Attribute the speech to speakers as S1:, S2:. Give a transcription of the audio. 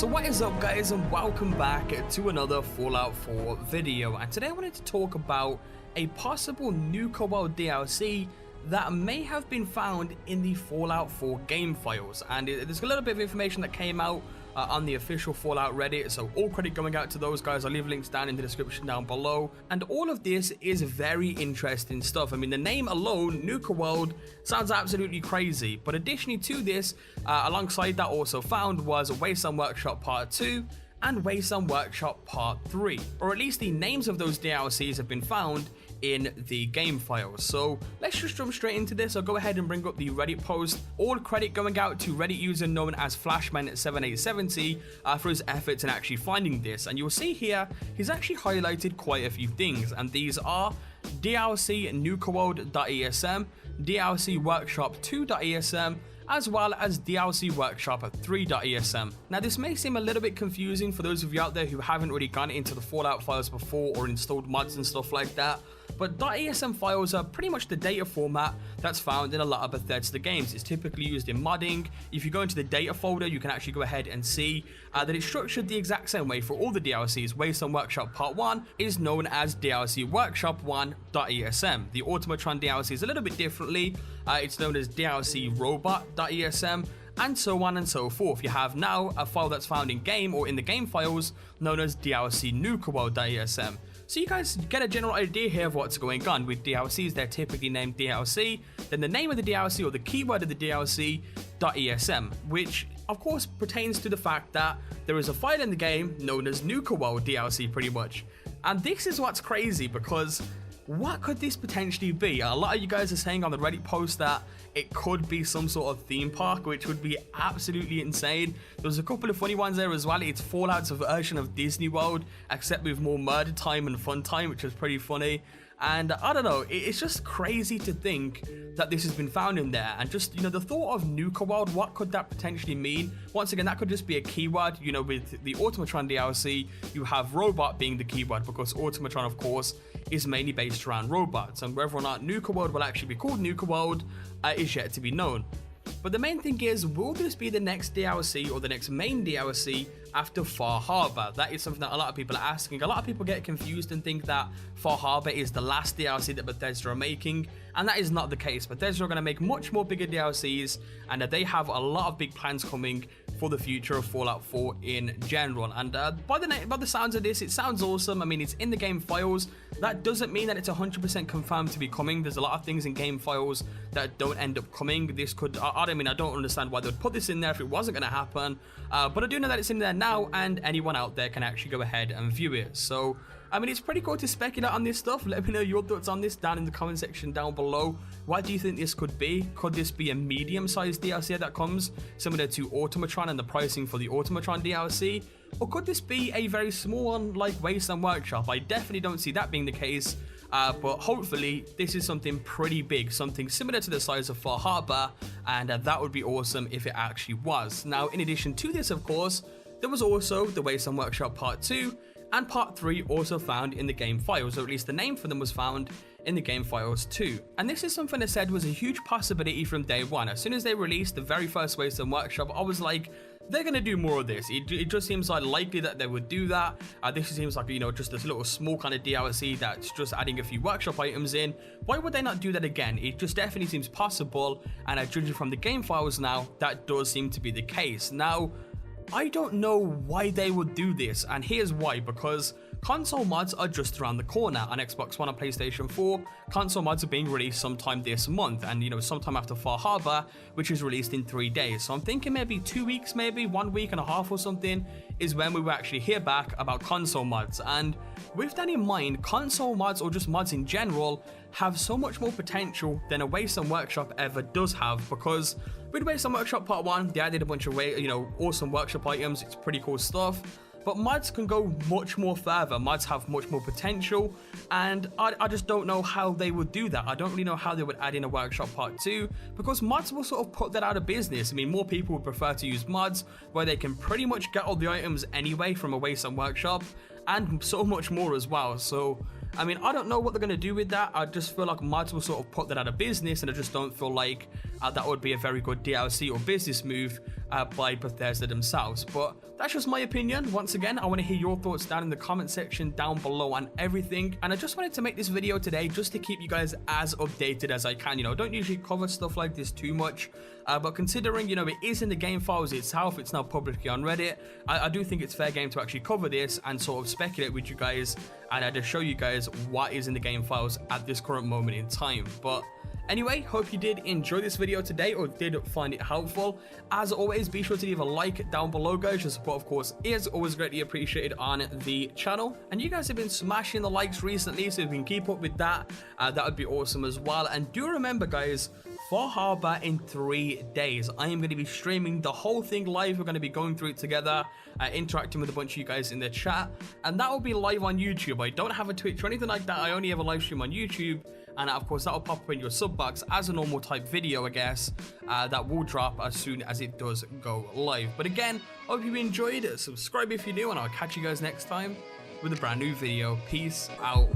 S1: So what is up guys, and welcome back to another Fallout 4 video, and today I wanted to talk about a possible Nuka-World DLC that may have been found in the Fallout 4 game files. And there's a little bit of information that came out on the official Fallout Reddit, so all credit going out to those guys. I'll leave links down in the description down below, and all of this is very interesting stuff. I mean, the name alone, Nuka World, sounds absolutely crazy, but additionally to this, alongside that also found was Wasteland Workshop Part 2 and Wasteland Workshop Part 3, or at least the names of those DLCs have been found in the game files. So let's just jump straight into this. I'll go ahead and bring up the Reddit post. All credit going out to Reddit user known as Flashman7870 for his efforts in actually finding this. And you'll see here, he's actually highlighted quite a few things, and these are DLC Nuka-World.esm, DLC Workshop 2.esm, as well as DLC Workshop 3.esm. Now this may seem a little bit confusing for those of you out there who haven't really gone into the Fallout files before or installed mods and stuff like that, but .esm files are pretty much the data format that's found in a lot of Bethesda games. It's typically used in modding. If you go into the data folder, you can actually go ahead and see that it's structured the exact same way for all the DLCs. Wasteland Workshop Part 1 is known as DLC Workshop 1.esm. The Automatron DLC is a little bit differently. It's known as DLC Robot.esm, and so on and so forth. You have now a file that's found in game or in the game files known as DLC Nuka-World.esm. So you guys get a general idea here of what's going on. With DLCs, they're typically named DLC, then the name of the DLC or the keyword of the DLC, .esm, which of course pertains to the fact that there is a file in the game known as Nuka-World DLC pretty much. And this is what's crazy, because what could this potentially be? A lot of you guys are saying on the Reddit post that it could be some sort of theme park, which would be absolutely insane. There's a couple of funny ones there as well. It's Fallout's version of Disney World, except with more murder time and fun time, which is pretty funny. And I don't know, it's just crazy to think that this has been found in there. And just, you know, the thought of Nuka World, what could that potentially mean? Once again, that could just be a keyword. You know, with the Automatron DLC, you have robot being the keyword, because Automatron, of course, is mainly based around robots. And whether or not Nuka World will actually be called Nuka World is yet to be known. But the main thing is, will this be the next DLC or the next main DLC after Far Harbor? That is something that a lot of people are asking. A lot of people get confused and think that Far Harbor is the last DLC that Bethesda are making, and that is not the case. Bethesda are going to make much more bigger DLCs, and they have a lot of big plans coming for the future of Fallout 4 in general. And by the sounds of this, it sounds awesome. I mean, it's in the game files. That doesn't mean that it's 100% confirmed to be coming. There's a lot of things in game files that don't end up coming. This could, I don't understand why they'd put this in there if it wasn't going to happen. But I do know that it's in there now, and anyone out there can actually go ahead and view it. So, I mean, it's pretty cool to speculate on this stuff. Let me know your thoughts on this down in the comment section down below. What do you think this could be? Could this be a medium-sized DLC that comes similar to Automatron and the pricing for the Automatron DLC? Or could this be a very small one like Wasteland Workshop? I definitely don't see that being the case. But hopefully this is something pretty big, something similar to the size of Far Harbor, and that would be awesome if it actually was. Now, in addition to this, of course, there was also the Wasteland Workshop Part 2 and Part 3 also found in the game files, or at least the name for them was found in the game files too. And this is something I said was a huge possibility from day one. As soon as they released the very first Wasteland Workshop, I was like, they're going to do more of this. It just seems like likely that they would do that. This seems like, you know, just this little small kind of DLC that's just adding a few workshop items in. Why would they not do that again? It just definitely seems possible, and judging from the game files now, that does seem to be the case. Now, I don't know why they would do this, and here's why. Because console mods are just around the corner. On Xbox One and PlayStation 4, console mods are being released sometime this month, and, you know, sometime after Far Harbor, which is released in 3 days. So I'm thinking maybe 2 weeks, maybe 1 week and a half or something, is when we will actually hear back about console mods. And with that in mind, console mods, or just mods in general, have so much more potential than a Wasteland Workshop ever does have. Because with Wasteland Workshop Part 1, they added a bunch of awesome workshop items. It's pretty cool stuff. But mods can go much more further. Mods have much more potential, and I just don't know how they would do that. I don't really know how they would add in a Workshop Part 2, because mods will sort of put that out of business. I mean, more people would prefer to use mods where they can pretty much get all the items anyway from a Wasteland Workshop, and so much more as well. So, I mean, I don't know what they're going to do with that. I just feel like mods will sort of put that out of business, and I just don't feel like that would be a very good DLC or business move by Bethesda themselves. But that's just my opinion. Once again, I want to hear your thoughts down in the comment section down below on everything. And I just wanted to make this video today just to keep you guys as updated as I can. You know, don't usually cover stuff like this too much, but considering, you know, it is in the game files itself, it's now publicly on Reddit, I do think it's fair game to actually cover this and sort of speculate with you guys and just show you guys what is in the game files at this current moment in time. But anyway, hope you did enjoy this video today or did find it helpful. As always, be sure to leave a like down below, guys. Your support, of course, is always greatly appreciated on the channel. And you guys have been smashing the likes recently, so if you can keep up with that, that would be awesome as well. And do remember, guys, for Harbor in 3 days, I am going to be streaming the whole thing live. We're going to be going through it together, interacting with a bunch of you guys in the chat, and that will be live on YouTube. I don't have a Twitch or anything like that. I only have a live stream on YouTube. And of course, that will pop up in your sub box as a normal type video, I guess, that will drop as soon as it does go live. But again, hope you enjoyed it. Subscribe if you're new, and I'll catch you guys next time with a brand new video. Peace out.